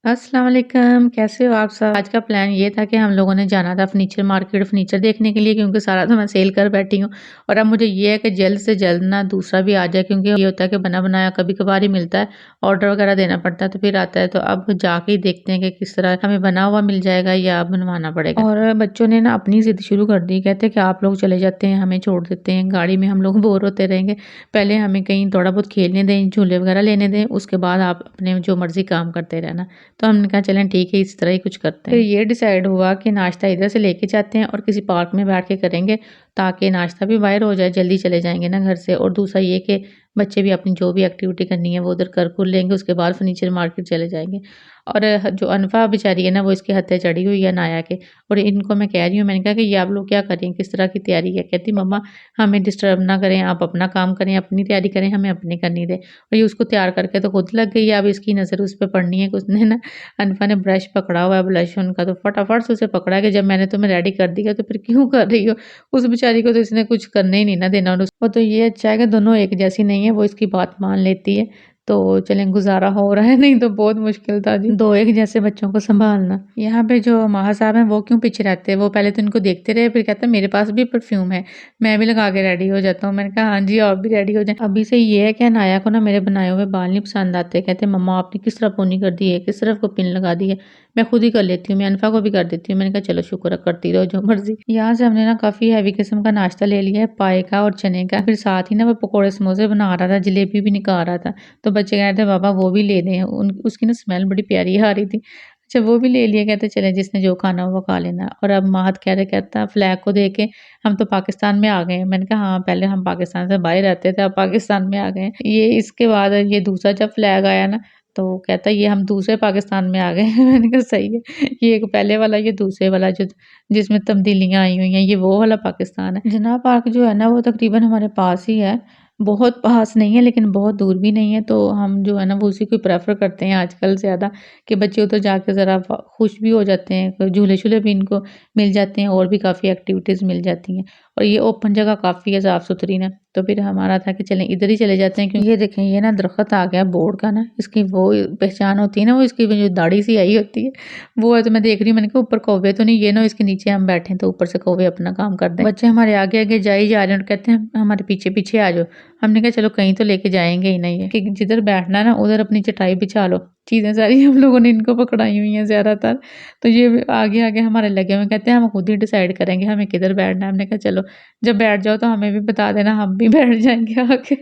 अस्सलाम वालेकुम, कैसे हो आप सब? आज का प्लान ये था कि हम लोगों ने जाना था फर्नीचर मार्केट फर्नीचर देखने के लिए क्योंकि सारा तो मैं सेल कर बैठी हूँ और अब मुझे ये है कि जल्द से जल्द ना दूसरा भी आ जाए क्योंकि ये होता है कि बना बनाया कभी-कभार ही मिलता है, ऑर्डर वगैरह देना पड़ता है तो फिर आता है तो अब जाके ही देखते हैं कि किस तरह हमें बना हुआ मिल जाएगा या बनवाना पड़ेगा। और बच्चों ने ना अपनी ज़िद शुरू कर दी, कहते हैं कि आप लोग चले जाते हैं, हमें छोड़ देते हैं, गाड़ी में हम लोग बोर होते रहेंगे। पहले हमें कहीं थोड़ा बहुत खेलने दें, झूले वगैरह लेने दें, उसके बाद आप अपने जो मर्ज़ी काम करते रहना। तो हमने कहा चलें ठीक है इस तरह ही कुछ करते हैं। फिर ये डिसाइड हुआ कि नाश्ता इधर से लेके जाते हैं और किसी पार्क में बैठ के करेंगे ताकि नाश्ता भी बाहर हो जाए, जल्दी चले जाएँगे ना घर से और दूसरा ये कि बच्चे भी अपनी जो भी एक्टिविटी करनी है वो उधर कर कुर लेंगे, उसके बाद फर्नीचर मार्केट चले जाएँगे। और जो अनफ़ा बेचारी है ना वो इसके हत्थे चढ़ी हुई है नाया के और इनको मैं कह रही हूँ, मैंने कहा कि ये आप लोग क्या कर रही हैं, किस तरह की तैयारी है? कहती मम्मा हमें डिस्टर्ब ना करें, आप अपना काम करें, अपनी तैयारी करें, हमें अपनी करनी दें। और ये उसको तैयार करके तो खुद लग गई है, अब इसकी नज़र उस पे पड़नी है कि उसने ना अनफ़ा ने ब्रश पकड़ा हुआ है ब्लश उनका तो फटाफट से उसे पकड़ा कि जब मैंने तुम्हें रेडी कर दिया तो फिर क्यों कर रही हो? उस बेचारी को तो इसने कुछ करने ही नहीं ना देना और उसको तो ये अच्छा है कि दोनों एक जैसी नहीं है, वो इसकी बात मान लेती है। तो चलें गुज़ारा हो रहा है, नहीं तो बहुत मुश्किल था जी, 2 एक जैसे बच्चों को सँभालना। यहाँ पे जो माहा साहब हैं वो क्यों पीछे रहते हैं? वो पहले तो इनको देखते रहे फिर कहते हैं मेरे पास भी परफ्यूम है, मैं भी लगा के रेडी हो जाता हूँ। मैंने कहा हाँ जी, आप भी रेडी हो जाएँ। अभी से ये है कि अनाया को ना मेरे बनाए हुए बाल नहीं पसंद आते, कहते मम्मा आपने किस तरह पोनी कर दी है, किस तरफ को पिन लगा दी है, मैं खुद ही कर लेती हूँ, मैं अनफ़ा को भी कर देती हूँ। मैंने कहा चलो शुक्र है करती रहो जो मर्ज़ी। यहाँ से हमने ना काफ़ी हैवी किस्म का नाश्ता ले लिया है, पाए का और चने का। फिर साथ ही ना वो पकोड़े समोसे बना रहा था, जलेबी भी निकाल रहा था। तो बच्चे कह रहे थे पापा वो भी ले लें, उन उसकी ना स्मेल बड़ी प्यारी आ रही थी। अच्छा वो भी ले लिया, कहते चलें जिसने जो खाना हो वो खा लेना। और अब महत कह रहे, कहता फ्लैग को देख के हम तो पाकिस्तान में आ गए हैं। मैंने कहा हाँ, पहले हम पाकिस्तान से बाहर रहते थे, अब पाकिस्तान में आ गए हैं। ये इसके बाद ये दूसरा जब फ्लैग आया ना तो कहता है ये हम दूसरे पाकिस्तान में आ गए हैं। मैंने कहा सही है, ये एक पहले वाला, ये दूसरे वाला जो जिसमें तब्दीलियाँ आई हुई हैं, ये वो वाला पाकिस्तान है। जिन्ना पार्क जो है ना वो तकरीबन हमारे पास ही है, बहुत पास नहीं है लेकिन बहुत दूर भी नहीं है, तो हम जो है ना वो उसी को प्रेफ़र करते हैं आजकल ज़्यादा कि बच्चे उधर जाके ज़रा खुश भी हो जाते हैं, झूले-शूले भी इनको मिल जाते हैं और भी काफ़ी एक्टिविटीज़ मिल जाती हैं। और ये ओपन जगह काफ़ी है साफ़-सुथरी ना, तो फिर हमारा था कि चलें इधर ही चले जाते हैं क्योंकि ये देखें ये ना दरख़्त आ गया बोर्ड का ना, इसकी वो पहचान होती है ना, वो इसकी जो दाढ़ी सी आई होती है, वो है। तो मैं देख रही हूँ, मैंने कहा ऊपर कौवे तो नहीं, ये ना इसके नीचे हम बैठे हैं तो ऊपर से कौवे अपना काम कर दें। बच्चे हमारे आगे-आगे जा ही जा रहे हैं और कहते हैं हमारे पीछे-पीछे आ जाओ। हमने कहा चलो कहीं तो लेके जाएँगे ही नहीं है कि जिधर बैठना है ना उधर अपनी चटाई बिछा लो। चीज़ें सारी हम लोगों ने इनको पकड़ाई हुई हैं ज़्यादातर। तो ये आगे-आगे हमारे लगे हुए हैं, कहते हैं हम खुद ही डिसाइड करेंगे हमें किधर बैठना है। हमने कहा चलो जब बैठ जाओ तो हमें भी बता देना, हम भी बैठ जाएँगे आके।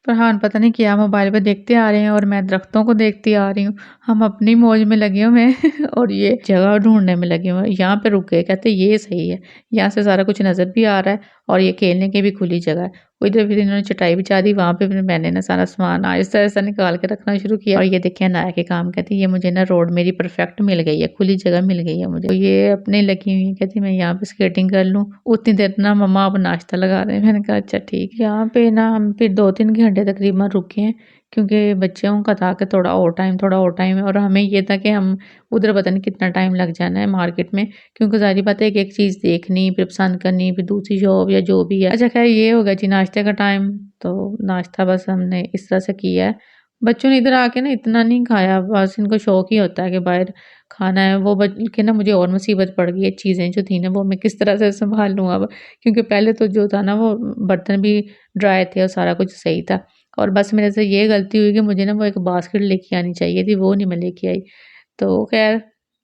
फरहान पता नहीं क्या मोबाइल पे देखते आ रहे हैं और मैं दरख्तों को देखती आ रही हूँ। हम अपनी मौज में लगे हुए हैं और ये जगह ढूँढने में लगे हुए हैं। यहाँ पे रुक गए, कहते ये सही है, यहाँ से सारा कुछ नज़र भी आ रहा है और ये खेलने की भी खुली जगह है। इधर फिर इन्होंने चटाई बिछा दी, वहाँ पे फिर मैंने ना सारा सामान आहिस्ता-आहिस्ता निकाल के रखना शुरू किया और ये देखिए अनाया के काम, कहती ये मुझे ना रोड मेरी परफेक्ट मिल गई है, खुली जगह मिल गई है मुझे। तो ये अपने लगी हुई है, कहती मैं यहाँ पे स्केटिंग कर लूँ, उतनी देर ना मम्मा अब नाश्ता लगा रहे हैं। मैंने कहा अच्छा ठीक है। यहाँ पे ना हम फिर 2-3 घंटे तकरीबन रुके हैं क्योंकि बच्चों का था कि थोड़ा और टाइम है और हमें ये था कि हम उधर पता नहीं कितना टाइम लग जाना है मार्केट में, क्योंकि ज़ाहिर बात है एक-एक चीज़ देखनी, फिर पसंद करनी, फिर दूसरी शॉप या जो भी है। अच्छा ख़ैर ये हो गया जी नाश्ते का टाइम, तो नाश्ता बस हमने इस तरह से किया है। बच्चों ने इधर आके ना इतना नहीं खाया, बस इनको शौक ही होता है कि बाहर खाना है। वो बल्कि ना मुझे और मुसीबत पड़ गई है, चीज़ें जो थी ना वो मैं किस तरह से सँभाल लूँ अब, क्योंकि पहले तो जो था ना वो बर्तन भी ड्राई थे और सारा कुछ सही था। और बस मेरे से ये गलती हुई कि मुझे ना वो एक बास्केट लेके आनी चाहिए थी, वो नहीं मैं लेके आई। तो ख़ैर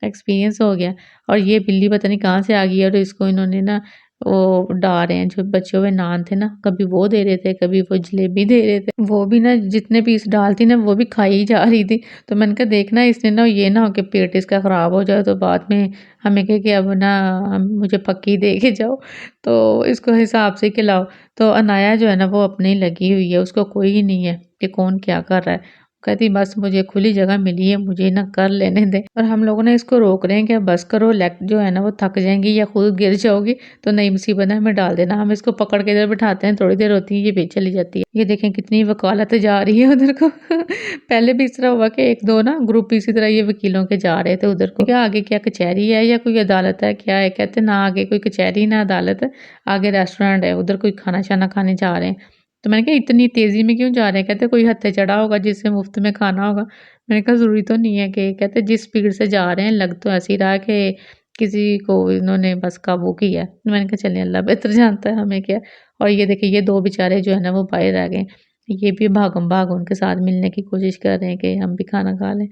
एक्सपीरियंस हो गया। और ये बिल्ली पता नहीं कहाँ से आ गई है और इसको इन्होंने ना वो डाल रहे हैं जो बचे हुए नान थे ना, कभी वो दे रहे थे, कभी वो जलेबी दे रहे थे। वो भी ना जितने पीस डालती ना वो भी खाई ही जा रही थी। तो मैंने कहा देखना इसने ना ये ना हो कि पेट इसका ख़राब हो जाए तो बाद में हमें कहे कि अब ना मुझे पक्की दे के जाओ, तो इसको हिसाब से खिलाओ। तो अनाया जो है ना वो अपनी लगी हुई है, उसको कोई ही नहीं है कि कौन क्या कर रहा है। कहती बस मुझे खुली जगह मिली है, मुझे ना कर लेने दें। और हम लोगों ने इसको रोक रहे हैं कि बस करो, लेग जो है ना वो थक जाएँगी या खुद गिर जाओगी तो नई मुसीबत है हमें डाल देना। हम इसको पकड़ के इधर बिठाते हैं, थोड़ी देर होती है ये भी चली जाती है। ये देखें कितनी वकालत जा रही है उधर को। पहले भी इस तरह हुआ कि 1-2 ना ग्रुप इसी तरह ये वकीलों के जा रहे थे उधर को। क्या आगे क्या कचहरी है या कोई अदालत है क्या है? कहते ना आगे कोई कचहरी ना अदालत है, आगे रेस्टोरेंट है, उधर कोई खाना-शाना खाने जा रहे हैं। तो मैंने कहा इतनी तेज़ी में क्यों जा रहे हैं? कहते कोई हत्थे चढ़ा होगा जिससे मुफ्त में खाना होगा। मैंने कहा ज़रूरी तो नहीं है कि कहते जिस स्पीड से जा रहे हैं लग तो ऐसे ही रहा है कि किसी को इन्होंने बस काबू किया है। मैंने कहा चलिए अल्लाह बेहतर जानता है हमें क्या। और ये देखिए ये 2 बेचारे जो है ना वो बाहर रह गए। ये भी भागम-भाग उनके साथ मिलने की कोशिश कर रहे हैं कि हम भी खाना खा लें।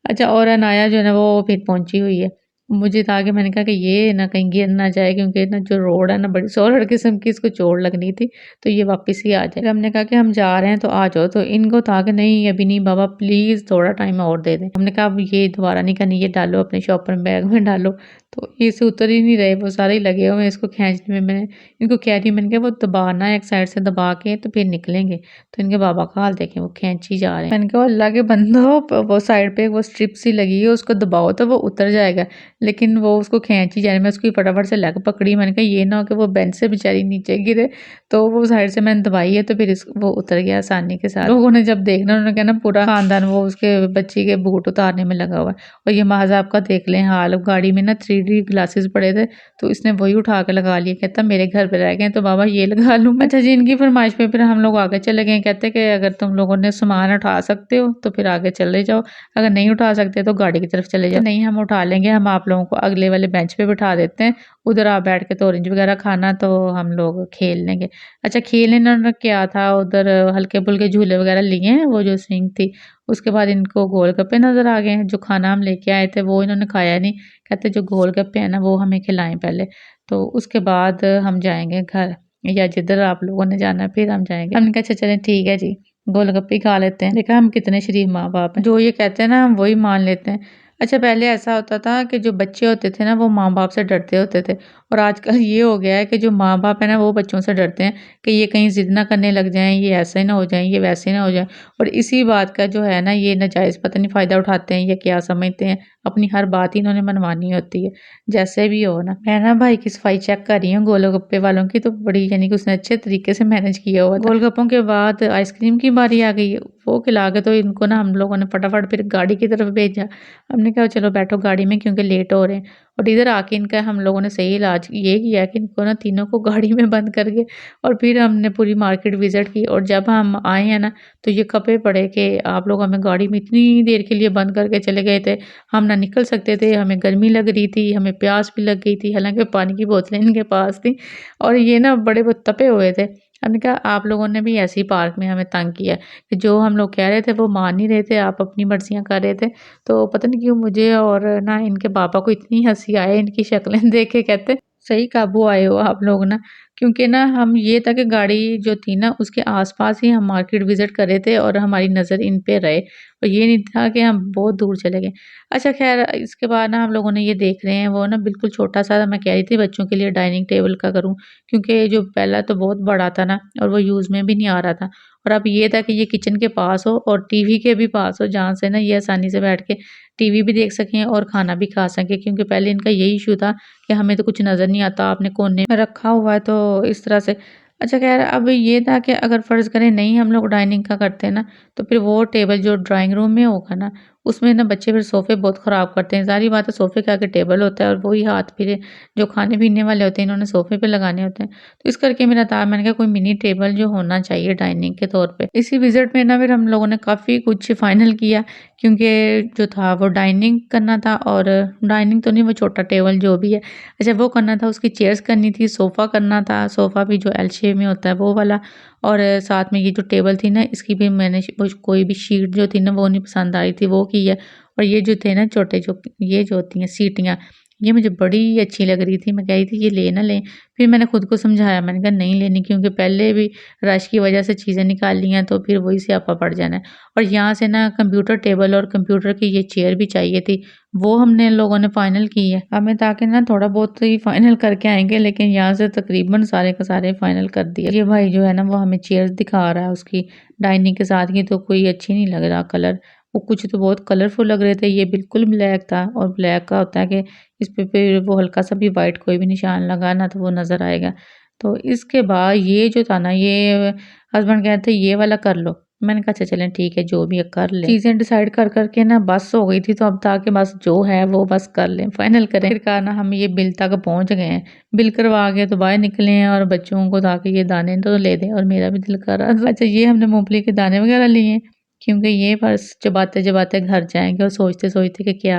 अच्छा और अनाया जो है ना वो फिर पहुँची हुई है। मुझे था कि मैंने कहा कि ये ना कहीं गिर ना जाए क्योंकि ना जो रोड है ना बड़ी सॉलिड किस्म की इसको चोट लगनी थी, तो ये वापस ही आ जाए। फिर हमने कहा कि हम जा रहे हैं तो आ जाओ, तो इनको था कि नहीं अभी नहीं बाबा प्लीज़ थोड़ा टाइम और दे दें। हमने कहा अब ये दोबारा नहीं करनी, ये डालो अपने शॉपर बैग में डालो। तो ये से उतर ही नहीं रहे, वो सारे ही लगे हुए हैं इसको खींचने में। मैंने इनको कह रही मैंने कहा वो दबाना है एक साइड से दबा के तो फिर निकलेंगे। तो इनके बाबा का हाल देखें वो खींच ही जा रहे हैं। मैंने कहा अल्लाह के बंदो वो साइड पे वो स्ट्रिप सी लगी है उसको दबाओ तो वो उतर जाएगा। लेकिन वो उसको खींच ही जा रही है। मैं उसकी फटाफट से लेग पकड़ी, मैंने कहा ये ना हो कि वो बेंच से बेचारी नीचे गिरे। तो वो साइड से मैंने दबाई है तो फिर वो उतर गया आसानी के साथ। लोगों ने जब देखना उन्होंने कहना पूरा खानदान वो उसके बच्ची के बूट उतारने में लगा हुआ है। और ये महाज़ आपका देख लें हाल, गाड़ी में ना 3D ग्लासेस पड़े थे तो इसने वही उठा के लगा लिए। कहता मेरे घर पे रह गए तो बाबा ये लगा लूँ मैं। अच्छा जी इनकी फरमाइश पे फिर हम लोग आगे चले गए। कहते कि अगर तुम लोगों ने सामान उठा सकते हो तो फिर आगे चले जाओ, अगर नहीं उठा सकते तो गाड़ी की तरफ चले जाओ। नहीं हम उठा लेंगे, हम आप लोगों को अगले वाले बेंच पे बिठा देते हैं, उधर आप बैठ के तो ऑरेंज वगैरह खाना तो हम लोग खेल लेंगे। अच्छा खेलने इन्होंने क्या था उधर हल्के-फुल्के झूले वगैरह लिए हैं, वो जो स्विंग थी। उसके बाद इनको गोलगप्पे नज़र आ गए हैं, जो खाना हम लेके आए थे वो इन्होंने खाया नहीं। कहते जो गोलगप्पे हैं ना वो हमें खिलाएँ पहले, तो उसके बाद हम जाएँगे घर या जिधर आप लोगों ने जाना है फिर हम जाएँगे। हमने कहा अच्छा चलें ठीक है जी, गोलगप्पे ही खा लेते हैं। देखा हम कितने शरीफ माँ-बाप हैं, जो ये कहते हैं ना हम वही मान लेते हैं। अच्छा पहले ऐसा होता था कि जो बच्चे होते थे ना वो माँ-बाप से डरते होते थे और आजकल ये हो गया है कि जो माँ-बाप है ना वो बच्चों से डरते हैं कि ये कहीं ज़िद ना करने लग जाएँ, ये ऐसे ना हो जाएँ, ये वैसे ना हो जाएँ। और इसी बात का जो है ना ये नाजायज़ पता नहीं फ़ायदा उठाते हैं या क्या समझते हैं, अपनी हर बात ही इन्होंने मनवानी होती है, जैसे भी हो ना। मैं ना भाई की सफाई चेक कर रही हूँ गोलगप्पे वालों की, तो बड़ी यानी कि उसने अच्छे तरीके से मैनेज किया हुआ था। गोलगप्पों के बाद आइसक्रीम की बारी आ गई, वो खिला के तो इनको ना हम लोगों ने फटाफट फिर गाड़ी की तरफ भेजा। हमने कहा चलो बैठो गाड़ी में क्योंकि लेट हो रहे हैं। और इधर आके इनका हम लोगों ने सही इलाज ये किया कि इनको ना तीनों को गाड़ी में बंद करके और फिर हमने पूरी मार्केट विज़िट की। और जब हम आए हैं ना तो ये खपे पड़े कि आप लोग हमें गाड़ी में इतनी देर के लिए बंद करके चले गए थे, हम ना निकल सकते थे, हमें गर्मी लग रही थी, हमें प्यास भी लग गई थी, हालाँकि पानी की बोतलें इनके पास थी और ये ना बड़े वो तपे हुए थे। हमने कहा आप लोगों ने भी ऐसे ही पार्क में हमें तंग किया है कि जो हम लोग कह रहे थे वो मान नहीं रहे थे, आप अपनी मर्ज़ियाँ कर रहे थे। तो पता नहीं क्यों मुझे और ना इनके पापा को इतनी हँसी आए इनकी शक्लें देख के, कहते सही काबू आए हो आप लोग ना। क्योंकि ना हम ये था कि गाड़ी जो थी ना उसके आस-पास ही हम मार्केट विज़िट कर रहे थे और हमारी नज़र इन पे रहे और ये नहीं था कि हम बहुत दूर चले गए। अच्छा ख़ैर इसके बाद ना हम लोगों ने ये देख रहे हैं वो ना बिल्कुल छोटा-सा मैं कह रही थी बच्चों के लिए डाइनिंग टेबल का करूँ, क्योंकि जो पहला तो बहुत बड़ा था ना और वो यूज़ में भी नहीं आ रहा था। और अब ये था कि ये किचन के पास हो और टीवी के भी पास हो, जहाँ से ना ये आसानी से बैठ के टीवी भी देख सकें और खाना भी खा सकें, क्योंकि पहले इनका यही इश्यू था कि हमें तो कुछ नज़र नहीं आता, आपने कोने में रखा हुआ है तो इस तरह से। अच्छा ख़ैर अब ये था कि अगर फ़र्ज़ करें नहीं हम लोग डाइनिंग का करते ना, तो फिर वो टेबल जो ड्राइंग रूम में होगा ना, उसमें ना बच्चे फिर सोफ़े बहुत ख़राब करते हैं। ज़ाहिर बात है सोफ़े के आगे टेबल होता है और वही हाथ फिर जो खाने-पीने वाले होते हैं इन्होंने सोफ़े पे लगाने होते हैं। तो इस करके मेरा था मैंने कहा कोई मिनी टेबल जो होना चाहिए डाइनिंग के तौर पे। इसी विज़िट में ना फिर हम लोगों ने काफ़ी कुछ फ़ाइनल किया, क्योंकि जो था वो डाइनिंग करना था और डाइनिंग तो नहीं वो छोटा टेबल जो भी है, अच्छा वो करना था, उसकी चेयर्स करनी थी, सोफ़ा करना था, सोफ़ा भी जो एल शेप में होता है वो वाला। और साथ में ये जो टेबल थी ना इसकी भी मैंने वो कोई भी शीट जो थी ना वो नहीं पसंद आई थी वो की है। और ये जो थे ना छोटे जो ये जो होती हैं सीटियाँ, ये मुझे बड़ी अच्छी लग रही थी, मैं कह रही थी ये ले ना लें। फिर मैंने खुद को समझाया, मैंने कहा नहीं लेनी, क्योंकि पहले भी रश की वजह से चीज़ें निकाल ली हैं तो फिर वही स्यापा पड़ जाना है। और यहाँ से ना कंप्यूटर टेबल और कंप्यूटर की ये चेयर भी चाहिए थी, वो हमने लोगों ने फाइनल की है। हमें ताकि ना थोड़ा बहुत ही फाइनल करके आएँगे, लेकिन यहाँ से तकरीबन सारे के सारे फाइनल कर दिए। ये भाई जो है ना वो हमें चेयर्स दिखा रहा है उसकी डाइनिंग के साथ की, तो कोई अच्छी नहीं लग रहा कलर। वो कुछ तो बहुत कलरफुल लग रहे थे, ये बिल्कुल ब्लैक था और ब्लैक का होता है कि इस पे फिर वो हल्का-सा भी व्हाइट कोई भी निशान लगा ना तो वो नज़र आएगा। तो इसके बाद ये जो था ना ये हस्बैंड कह रहे थे ये वाला कर लो। मैंने कहा अच्छा चलें ठीक है जो भी है कर लें। चीज़ें डिसाइड कर करके ना बस हो गई थी, तो अब था कि बस जो है वो बस कर लें, फाइनल करें। आखिरकार ना हम ये बिल तक पहुँच गए हैं। बिल करवा के तो बाहर निकले हैं और बच्चों को ताकि ये दाने तो ले दें, और मेरा भी दिल कर रहा था। अच्छा ये हमने मूँगफली के दाने वगैरह लिए हैं, क्योंकि ये बस चबाते-चबाते घर जाएँगे और सोचते-सोचते कि क्या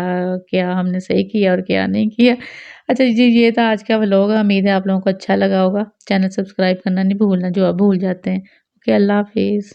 क्या हमने सही किया और क्या नहीं किया। अच्छा जी, ये था आज का व्लॉग। उम्मीद है आप लोगों को अच्छा लगा होगा। चैनल सब्सक्राइब करना नहीं भूलना, जो आप भूल जाते हैं। ओके, अल्लाह हाफ़िज़।